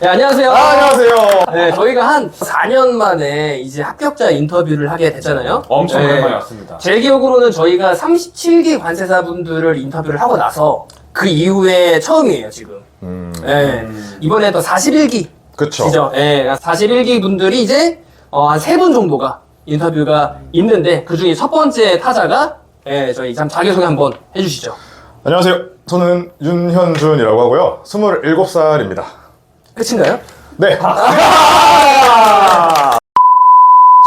네, 안녕하세요. 안녕하세요. 네, 저희가 한 4년 만에 이제 합격자 인터뷰를 하게 됐잖아요. 엄청 네. 오랜만에 왔습니다. 제 기억으로는 저희가 37기 관세사분들을 인터뷰를 하고 나서 그 이후에 처음이에요, 지금. 네, 이번에 또 41기. 그쵸. 시죠. 네, 41기 분들이 이제 한 3분 정도가 인터뷰가 있는데 그 중에 첫 번째 타자가 저희 자기소개 한번 해주시죠. 안녕하세요. 저는 윤현준이라고 하고요. 27살입니다. 끝인가요? 네.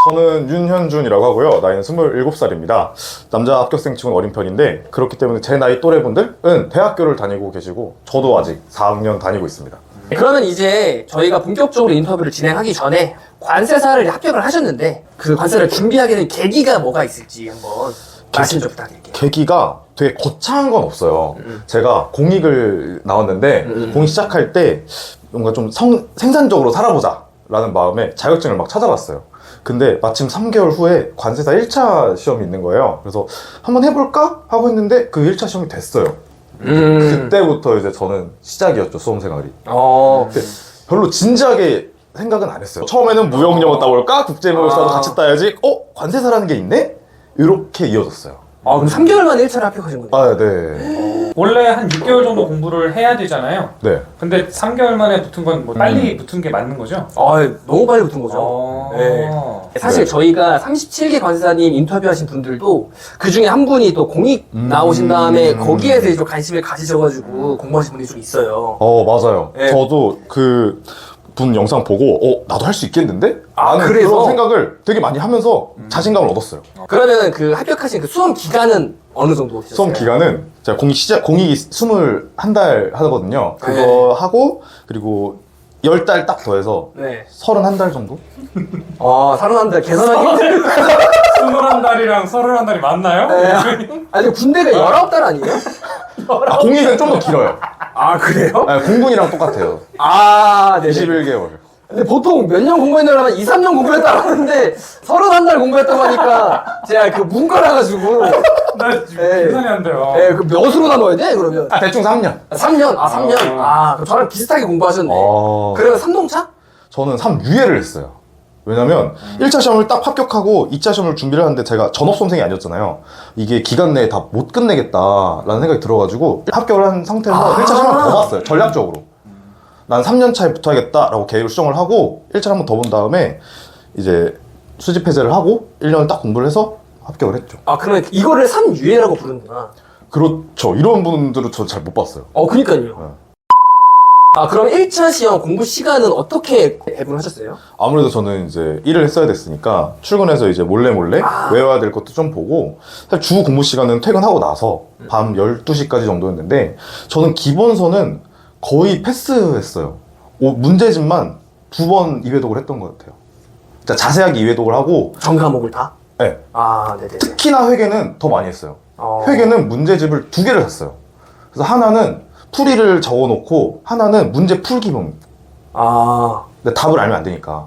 저는 윤현준이라고 하고요. 나이는 27살입니다. 남자 합격생 치고는 어린 편인데 그렇기 때문에 제 나이 또래분들은 대학교를 다니고 계시고 저도 아직 4학년 다니고 있습니다. 그러면 이제 저희가 본격적으로 인터뷰를 진행하기 전에 관세사를 합격을 하셨는데 그 관세를 준비하게 된 계기가 뭐가 있을지 한번 말씀 좀 부탁드릴게요. 계기가 되게 거창한 건 없어요. 제가 공익을 나왔는데 공익 시작할 때 뭔가 좀 생산적으로 살아보자 라는 마음에 자격증을 막 찾아봤어요. 근데 마침 3개월 후에 관세사 1차 시험이 있는 거예요. 그래서 한번 해볼까? 하고 했는데 그 1차 시험이 됐어요. 그때부터 이제 저는 시작이었죠, 수험 생활이. 근데 별로 진지하게 생각은 안 했어요. 처음에는 무역영어 따볼까? 국제무역사도 같이 따야지. 관세사라는 게 있네? 이렇게 이어졌어요. 그럼 3개월 만에 1차를 합격하신 거네요? 아, 네. 원래 한 6개월 정도 공부를 해야 되잖아요. 네. 근데 3개월 만에 붙은 건 뭐 빨리 붙은 게 맞는 거죠? 너무 빨리 붙은 거죠. 네. 사실 네. 저희가 37기 관세사님 인터뷰하신 분들도 그 중에 한 분이 또 공익 나오신 다음에 거기에 대해 좀 관심을 가지셔가지고 공부하신 분이 좀 있어요. 맞아요. 네. 저도 그 분 영상 보고, 나도 할 수 있겠는데? 라는 그래서? 그런 생각을 되게 많이 하면서 자신감을 얻었어요. 그러면 그 합격하신 그 수험 기간은 어느 정도 되셨어요? 수험 기간은 제가 공익이 21달 하거든요. 그거 하고, 그리고 10달 딱 더해서 네. 31달 정도? 31달 계산하기 힘들어요. 21달이랑 31달이 맞나요? 아니 군대가 19달 아니에요? 공익은 좀 더 길어요. 그래요? 네, 공군이랑 똑같아요. 네네. 21개월. 근데 보통 몇 년 공부했냐면 2, 3년 공부했다고 하는데 31달 공부했다고 하니까 제가 그 문과라 가지고 나 지금 네. 계산이 안 돼요. 그 몇으로 나눠야 돼 그러면? 대충 3년. 3년? 3년? 그럼 저랑 비슷하게 공부하셨네. 그러면 3동차? 저는 3유예를 했어요. 왜냐면 1차 시험을 딱 합격하고 2차 시험을 준비를 하는데 제가 전업수험생이 아니었잖아요. 이게 기간 내에 다 못 끝내겠다라는 생각이 들어가지고 합격을 한 상태에서 1차 시험을 더 봤어요. 전략적으로. 난 3년 차에 붙어야겠다라고 계획을 수정을 하고 1차를 한 번 더 본 다음에 이제 수집 해제를 하고 1년을 딱 공부를 해서 합격을 했죠. 그러면 이거를 3유예라고 부르는구나. 그렇죠. 이런 분들은 저 잘 못 봤어요. 그니까요. 그럼 1차 시험 공부 시간은 어떻게 배분하셨어요? 아무래도 저는 이제 일을 했어야 됐으니까 출근해서 이제 몰래 외워야 될 것도 좀 보고 사실 주 공부 시간은 퇴근하고 나서 밤 12시까지 정도였는데 저는 기본서는 거의 패스했어요. 문제집만 2번 2회독을 했던 것 같아요. 진짜 자세하게 2회독을 하고 전 과목을 다? 네. 네네. 특히나 회계는 더 많이 했어요. 회계는 문제집을 2개를 샀어요. 그래서 하나는 풀이를 적어놓고 하나는 문제 풀기본. 근데 답을 알면 안 되니까.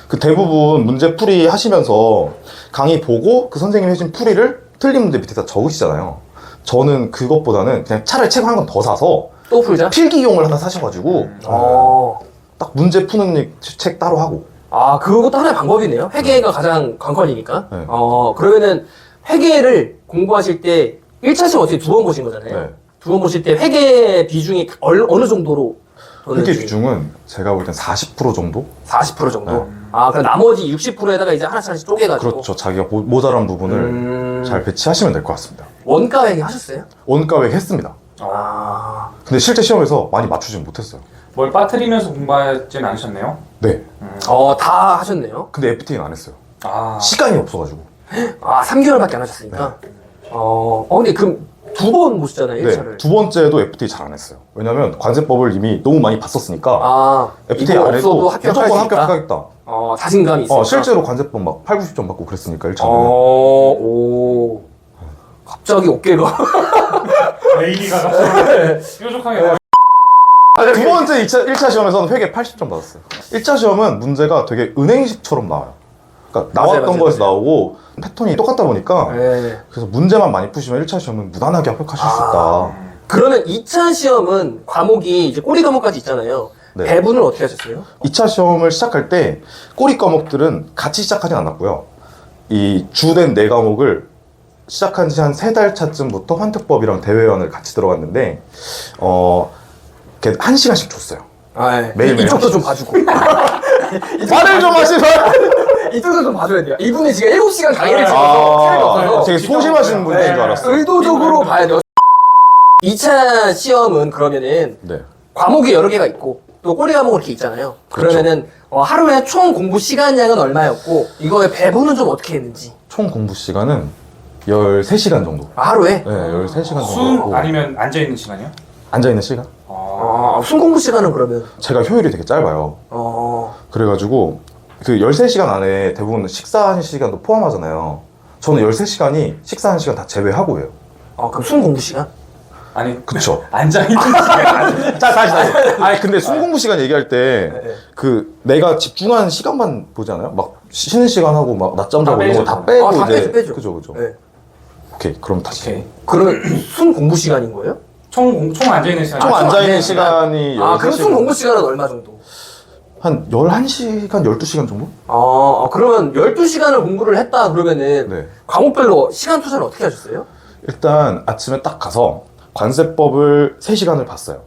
그 대부분 문제 풀이 하시면서 강의 보고 그 선생님이 해준 풀이를 틀린 문제 밑에다 적으시잖아요. 저는 그것보다는 그냥 차라리 책 한 권 더 사서 또 풀자? 필기용을 하나 사셔가지고 딱 문제 푸는 책 따로 하고. 그것도 하나의 방법이네요. 회계가 가장 관건이니까. 네. 그러면은 회계를 공부하실 때 1차 시험 어떻게 2번 보신 거잖아요. 네. 2번 보실 때 회계 비중이 어느 정도로? 회계 비중은 제가 볼 땐 40% 정도? 40% 정도? 네. 그럼 나머지 60%에다가 이제 하나씩 쪼개가지고. 그렇죠. 자기가 모자란 부분을 잘 배치하시면 될 것 같습니다. 원가 회계 하셨어요? 원가 회계 했습니다. 근데 실제 시험에서 많이 맞추진 못했어요. 뭘 빠뜨리면서 공부하진 않으셨네요? 네. 다 하셨네요. 근데 FT는 안 했어요. 아, 시간이 없어가지고. 3개월밖에 안 하셨으니까. 근데 그럼 2번 보시잖아요, 네. 1차를. 두 번째도 FT 잘 안 했어요. 왜냐면 관세법을 이미 너무 많이 봤었으니까. FT 이거 안 해도 없어도 합격할 무조건 수 있다? 합격하겠다. 자신감이 있어요. 실제로 관세법 막 8, 90점 받고 그랬으니까 1차는. 갑자기 어깨가. 레이디가 갑자기 뾰족하게 두 번째 1차 시험에서는 회계 80점 받았어요. 1차 시험은 문제가 되게 은행식처럼 나와요. 그러니까 나왔던 맞아요. 거에서 나오고 패턴이 똑같다 보니까 네. 그래서 문제만 많이 푸시면 1차 시험은 무난하게 합격하실 수 있다. 그러면 2차 시험은 과목이 이제 꼬리 과목까지 있잖아요. 네. 배분을 어떻게 하셨어요? 2차 시험을 시작할 때 꼬리 과목들은 같이 시작하진 않았고요. 이 주된 4과목을 시작한 지 한 3달 차쯤부터 환특법이랑 대외원을 같이 들어갔는데 이렇게 1시간씩 줬어요. 아, 예. 매일매일 이쪽도 좀 봐주고. 말을 좀 하시면 이쪽도 좀 봐줘야 돼요. 이분이 지금 7시간 강의를 들어서 체력이 없어서 되게 소심하신 분인 줄 알았어요. 의도적으로 봐야 돼요. 2차 시험은 그러면은 네. 과목이 여러 개가 있고 또 꼬리 과목 이렇게 있잖아요. 그렇죠. 그러면은 하루에 총 공부 시간량은 얼마였고 이거의 배분은 좀 어떻게 했는지. 총 공부 시간은 13시간 정도. 하루에? 네, 13시간 정도. 순 했고. 아니면 앉아있는 시간이요? 앉아있는 시간? 순 공부 시간은 그러면? 제가 효율이 되게 짧아요. 그래가지고 그 13시간 안에 대부분 식사하는 시간도 포함하잖아요. 저는 13시간이 식사하는 시간 다 제외하고 해요. 그럼 순 공부 시간? 아니 그쵸. 앉아있는 시간. 자, 다시. 아니, 근데 순공부 시간 얘기할 때, 내가 집중하는 시간만 보지 않아요? 막, 쉬는 시간하고, 막, 낮잠 자고 이런 거 다 빼고, 다 이제. 빼죠. 그죠. 네. 오케이, 그럼 다시. 오케이. 그러면 순 공부 시간인 거예요? 총 앉아있는 시간. 총 아, 앉아있는 앉아있는 시간이 그럼 순 13시간. 공부 시간은 얼마 정도? 한 11시간, 12시간 정도? 그러면 12시간을 공부를 했다 그러면은 네. 과목별로 시간 투자를 어떻게 하셨어요? 일단 아침에 딱 가서 관세법을 3시간을 봤어요.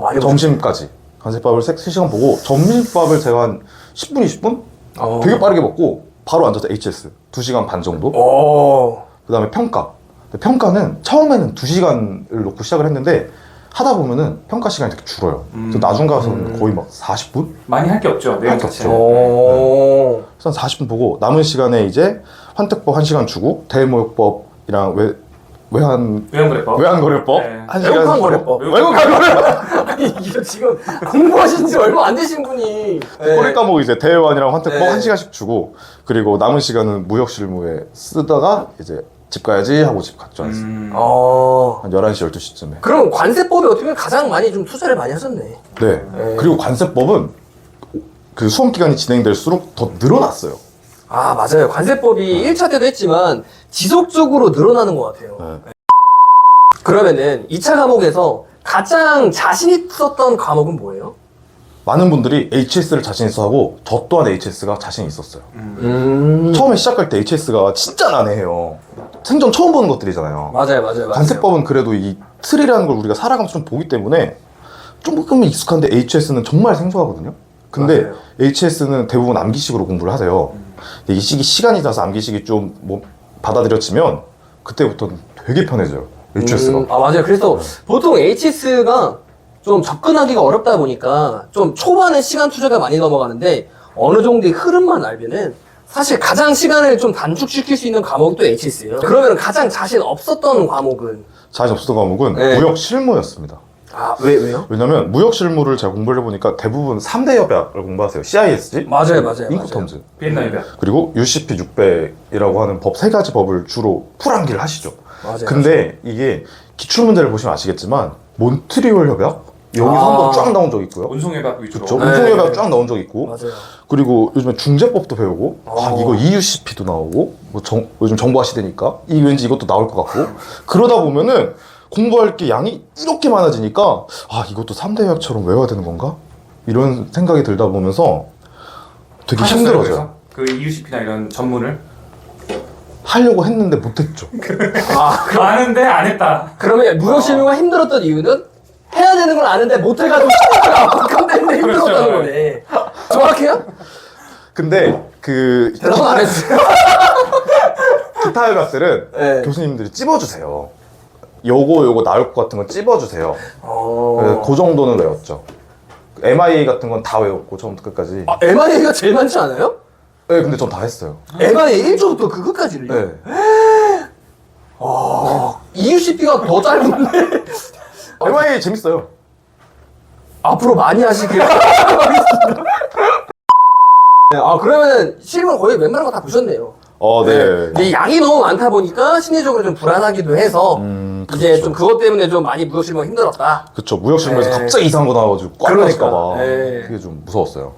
많이 점심까지. 관세법을 3시간 보고, 점심밥을 제가 한 10분, 20분? 보셨- 되게 빠르게 먹고, 바로 앉아서 HS. 2시간 반 정도? 그 다음에 평가. 근데 평가는 처음에는 2시간을 놓고 시작을 했는데 하다 보면은 평가 시간이 되게 줄어요. 그래서 나중 가서는 거의 막 40분? 많이 할 게 없죠. 내용 할게 자체는. 오. 그래서 한 40분 보고 남은 시간에 이제 환특법 1시간 주고 대모욕법이랑 외환거래법. 외환거래법 네. 1시간 외국한 거래법. 외국한 거래법 아니 이거 지금 공부하신 지 얼마 안 되신 분이 꼬리 과목 이제 대외환이랑 환특법 네. 1시간씩 주고 그리고 남은 시간은 무역실무에 쓰다가 이제 집 가야지 하고 집 갔죠. 한 11시 12시쯤에. 그럼 관세법이 어떻게 보면 가장 많이 좀 투자를 많이 하셨네. 네. 그리고 관세법은 그 수험 기간이 진행될수록 더 늘어났어요. 맞아요. 관세법이 1차 때도 했지만 지속적으로 늘어나는 것 같아요. 네. 그러면은 2차 과목에서 가장 자신 있었던 과목은 뭐예요? 많은 분들이 HS를 자신 있어 하고 저 또한 HS가 자신 있었어요. 음. 처음에 시작할 때 HS가 진짜 난해해요. 생전 처음 보는 것들이잖아요. 맞아요. 관세법은 그래도 이 틀이라는 걸 우리가 살아가면서 좀 보기 때문에 조금 익숙한데 HS는 정말 생소하거든요. 근데 맞아요. HS는 대부분 암기식으로 공부를 하세요. 근데 이 시간이 지나서 암기식이 좀 뭐 받아들여지면 그때부터는 되게 편해져요. HS가. 맞아요. 그래서 보통 HS가 좀 접근하기가 어렵다 보니까 좀 초반에 시간 투자가 많이 넘어가는데 어느 정도의 흐름만 알면은 사실 가장 시간을 좀 단축시킬 수 있는 과목이 또 HS예요. 그러면 가장 자신 없었던 과목은? 자신 없었던 과목은 네. 무역 실무였습니다. 왜요? 왜냐면 무역 실무를 제가 공부를 해보니까 대부분 3대 협약을 공부하세요. CISG, 맞아요. 인코텀즈, 비엔나 협약. 그리고 UCP 600이라고 하는 법 3가지 법을 주로 풀암기를 하시죠. 맞아요. 근데 이게 기출문제를 보시면 아시겠지만 몬트리올 협약 여기서 한번 쫙 나온 적 있고요. 운송협약 위주로. 그렇죠. 네. 운송협약 쫙 나온 적 있고 맞아요. 그리고 요즘에 중재법도 배우고 이거 EUCP도 나오고 뭐 요즘 정보화 시대니까 왠지 이것도 나올 것 같고 그러다 보면은 공부할 게 양이 이렇게 많아지니까 이것도 3대 협약처럼 외워야 되는 건가? 이런 생각이 들다 보면서 되게 하셨어요, 힘들어져요. 그래서? 그 EUCP나 이런 전문을 하려고 했는데 못했죠. 아는데 안 했다. 그러면 무역 실무가 힘들었던 이유는 해야 되는 걸 아는데 못해가지고 시간이 압박감 때문에 힘들었다는 그렇죠. 거네. 정확해요? 근데 그 대답은 안 했어요. 기타 협약들은 네. 교수님들이 찝어주세요. 요거 나올 것 같은 건 찝어주세요. 그래서 그 정도는 외웠죠. MI 같은 건 다 외웠고 처음부터 끝까지. MIA가 제일 많지 않아요? 네, 근데 전 다 했어요. MIA 1조부터 그 끝까지를요? 네. EUCP가 더 짧은데 MI 재밌어요. 앞으로 많이 하시길 네, 그러면은 실물 거의 웬만한 거 다 보셨네요. 네. 근데 양이 너무 많다 보니까 심리적으로 좀 불안하기도 해서 이제 그렇죠. 좀 그것 때문에 좀 많이 무역 실무가 힘들었다. 그쵸. 무역실무에서 네. 갑자기 이상한 거 나와가지고 꽉 그러니까. 나실까봐 네. 그게 좀 무서웠어요.